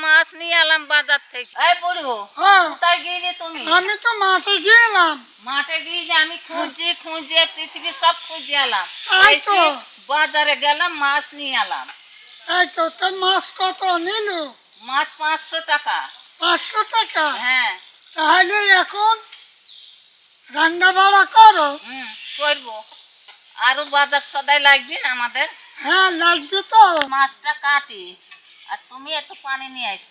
মাছ নিয়ে এলাম বাজার থেকে। এই বুড়ো, কোথায় গিয়ে তুমি? আমি তো মাঠে গেলাম। মাঠে গিয়ে যে আমি খুঁজে পৃথিবী সব খুঁজে এলাম, তাই তো বাজারে গেলাম মাছ নিয়ে এলাম। তাই তো, তোর মাছ কত নিল? মাছ 500 টাকা। 500 টাকা? হ্যাঁ। তাহলে এখন রান্না বাড়া করো? করবো। আরো বাজার সদাই লাগবে না আমাদের? হ্যাঁ লাগবে তো। মাছটা কাটি আর তুমি একটু পানি নিয়ে আসো।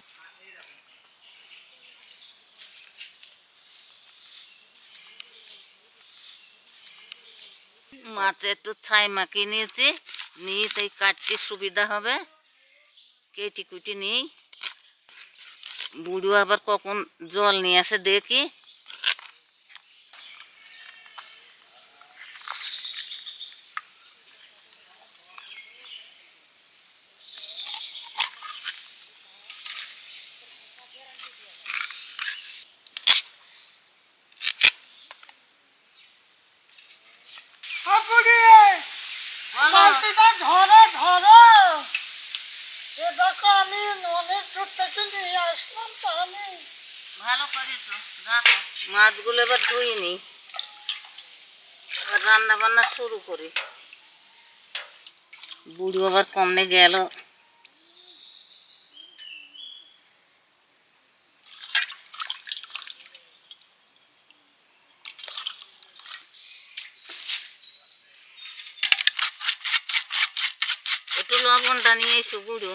মাছে একটু ছাই মাখিয়ে নিয়েছি, নিয়ে তাই কাটতে সুবিধা হবে। কেটে কুটি নিই। বুড়ো আবার কখন জল নিয়ে আসে দেখি। ধরো ধরো, এ দেখো আমি অনেক দূর থেকে নিয়ে আসলাম তো। আমি ভালো করেছো, রাখো। মাছগুলো এবার ধুয়ে নিই, এবার রান্না বান্না শুরু করি। বুড়ো আবার কমনে গেল। একটু লবণটা নিয়ে এসো বুড়ো।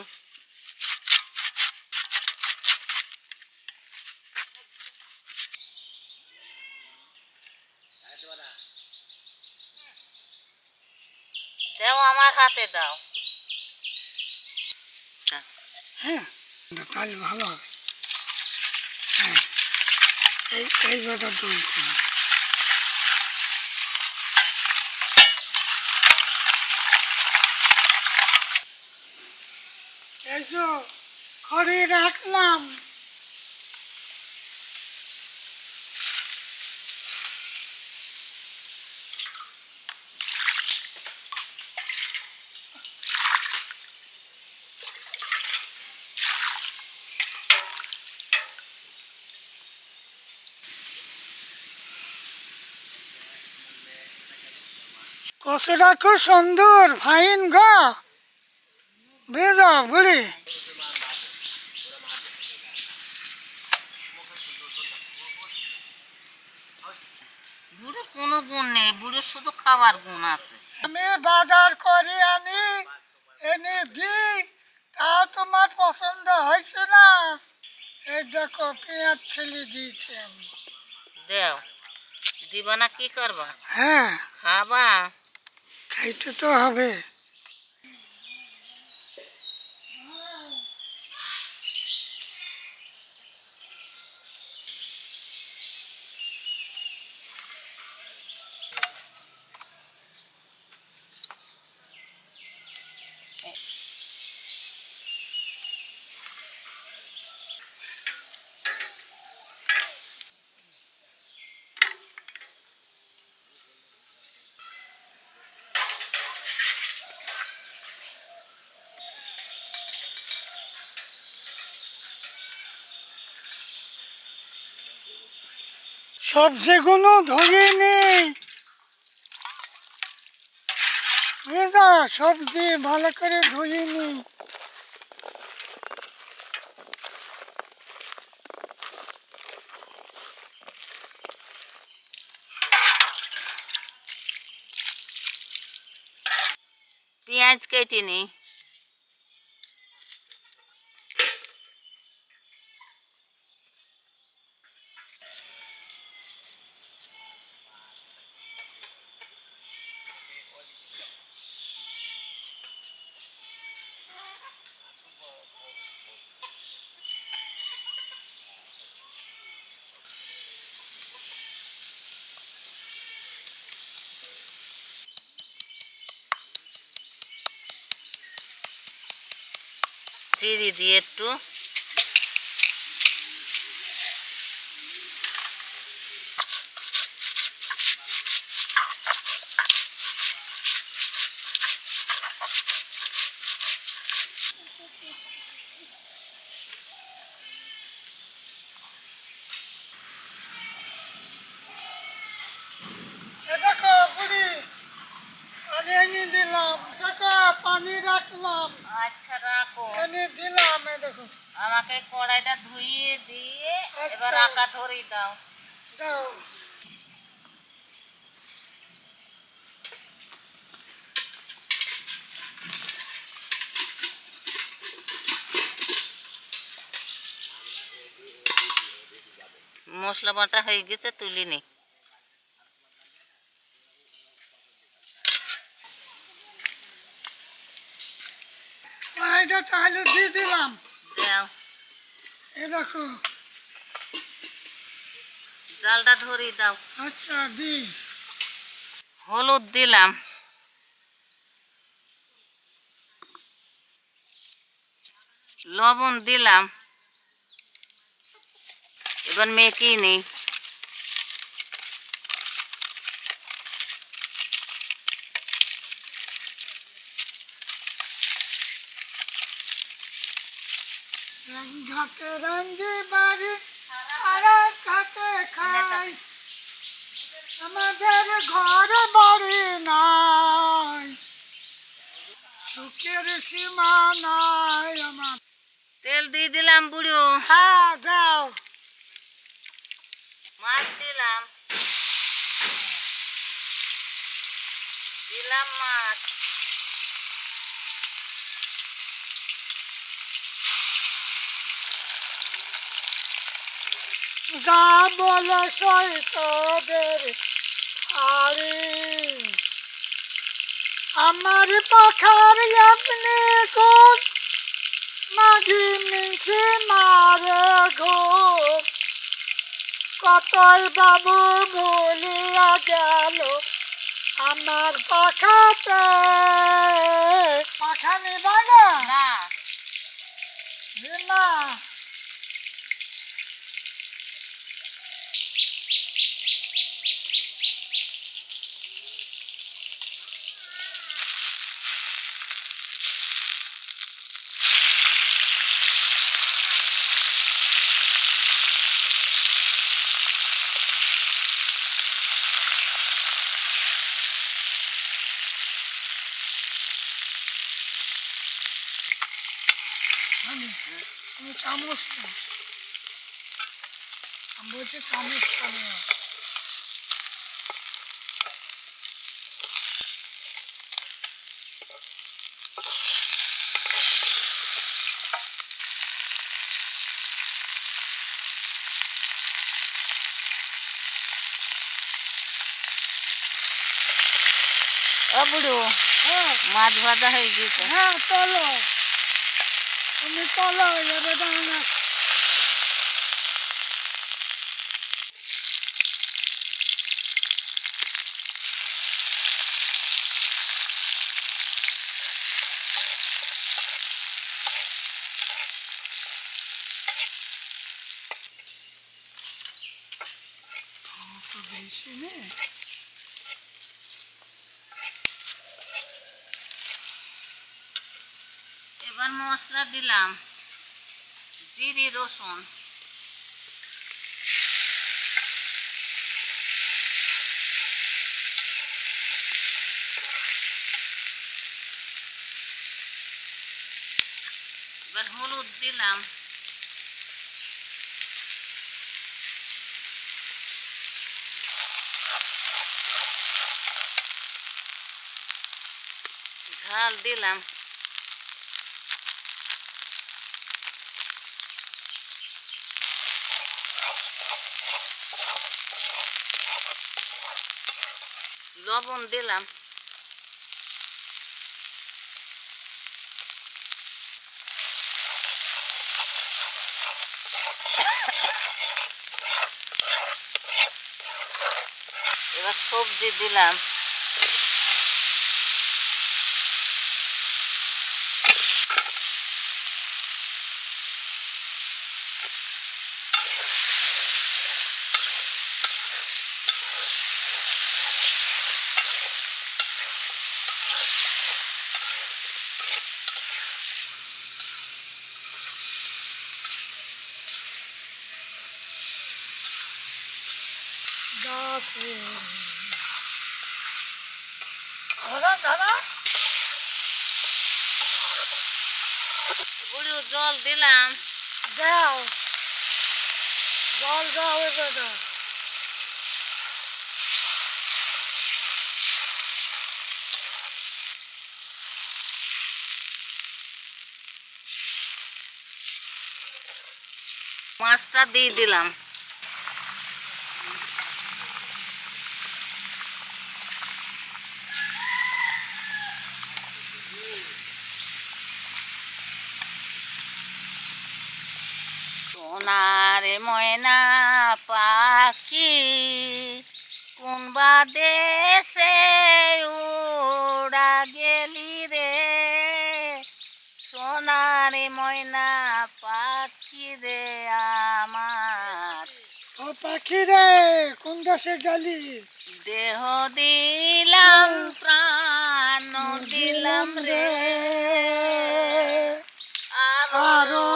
দাও, আমার হাতে দাও। হ্যাঁ, তাহলে ভালো হবে। হ্যাঁ, এইবারটা দইছি। এই যে খড়ি রাখলাম। কচুটা খুব সুন্দর ফাইন গো, বুঝো বুড়ি? বুড়ো কোনো গুণ নেই, বুড়ো শুধু খাবার গুণ আছে। আমি বাজার করি আনি, এনে দিই, তাও তোমার পছন্দ হয়েছে না। এই দেখো পেঁয়াজ ছেলে দিয়েছি আমি। দেও, দিবা না কি করবা? হ্যাঁ, খাবা। খাইতে তো হবে। সবজিগুলো ধরিয়ে নেই, বুঝা? সবজি ভালো করে ধুয়ে নিই। পেঁয়াজ কেটে নিই। চিড়ি দিয়ে একটু রাখলাম, আচ্ছা রাখো। এনে দিলাম, এই দেখো। আমাকে কড়াইটা ধুইয়ে দিয়ে এবার আচ্ছা। আঁকা ধরিয়ে দাও। দাও। মশলা বাটা হয়ে গেছে, তুলি নি। কড়াইটা তাহলে দিয়ে দিলাম, দাও, এ দেখো। জালটা ধরিয়ে দাও। আচ্ছা, দিই। হলুদ দিলাম, লবণ দিলাম, এবার মেখে নেই। এক ঘাটে রাঙ্গি বাড়ি, আর এক ঘাটে খাই, আমাদের ঘরে বাড়ি নাই, সুখের সীমা নাই আমার। তেল দিয়ে দিলাম বুড়ো, হ্যাঁ, দাও। মাছ দিলাম, দিলাম মাছ, যা বলে সই তোদের আরে, আমার পাখার আপনি কোন মাঘি মিছে মারে গো, কতই বাবু ভুলিয়া গেল আমার পাখাতে। পাখা নিবা না? না না। তুমি চামচ না, আমি বলছি চামচ খাবে। ও বুড়ো, হ্যাঁ, মাছ ভাজা হয়ে গেছে। হ্যাঁ, চলো, তুমি চলো, এবার দাঁড়া। তো বেশি নেই। এবার মশলা দিলাম, জিরে রসুন, এবার হলুদ দিলাম, ঝাল দিলাম, লবণ দিলাম, এবার সবজি দিলাম, গাছে ধরা ধরা বুড়ি জল দিলাম। দাও, জল দাও, এবার দাও। মাছটা দিয়ে দিলাম। সোনারে ময়না পাখি কোনবা দেশে উড়া গেলি রে, সোনারে ময়না পাখি রে আমার। ও পাখি রে, কোন দেশে গেলি? দেহ দিলাম প্রাণ দিলাম রে, আরো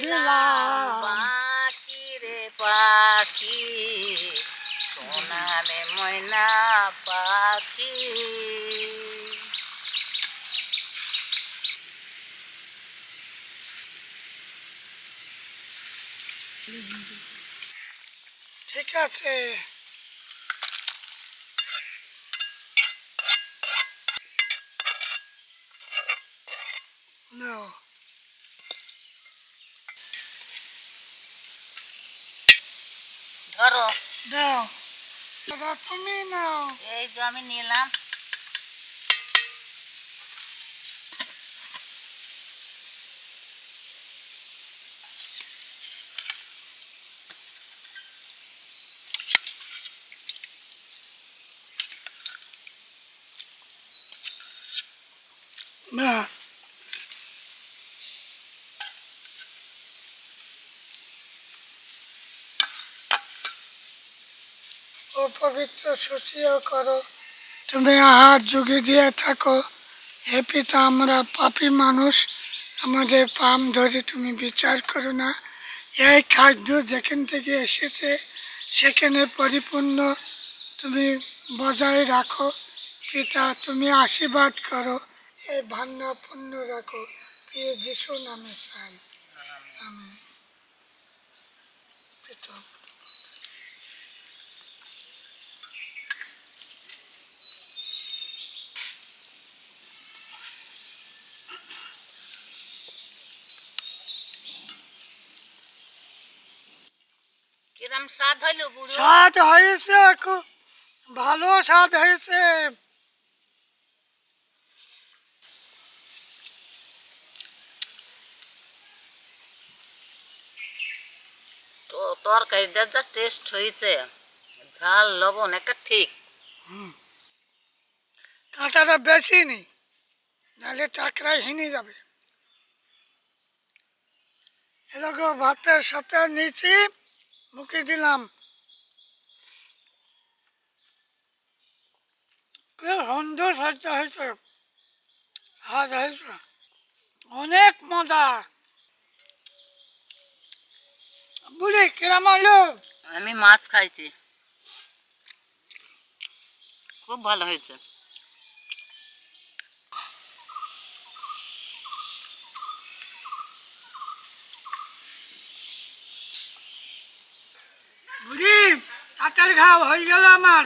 দিলাম পাখি রে পাখি, সোনারে ময়না পাখি। ঠিক আছে, নাও। ধরো, দাও, এবার তুমি নাও। এই যে আমি নিলাম। ব্যাস, ও পবিত্র সূচিও করো, তুমি আহার যোগে দিয়ে থাকো। হে পিতা, আমরা পাপী মানুষ, আমাদের পাম ধরে তুমি বিচার করো না। এই খাদ্য যেখান থেকে এসেছে সেখানে পরিপূর্ণ তুমি বজায় রাখো। পিতা, তুমি আশীর্বাদ করো, এই ভান্না পূর্ণ রাখো। প্রিয় যিশু নামে চাই, আমেন। পিতা, কিরম স্বাদ হইল বুড়ো? স্বাদ হয়েছে, খুব ভালো স্বাদ হয়েছে। তো তরকারিটা যা টেস্ট হয়েছে, ঝাল লবণ একটা ঠিক। কাঁটাটা বেশি নেই, নাহলে টাকরাই হিনে যাবে। এরকম ভাতের সাথে নিচে মুখে দিলাম, খুব সুন্দর সাহায্য হয়েছে, স্বাদ হয়েছে, অনেক মজা। বুড়ি কিরম হলো? আমি মাছ খাইছি, খুব ভালো হয়েছে। বুড়ি তাড়াতাড়ি খাও, হয়ে গেল আমার।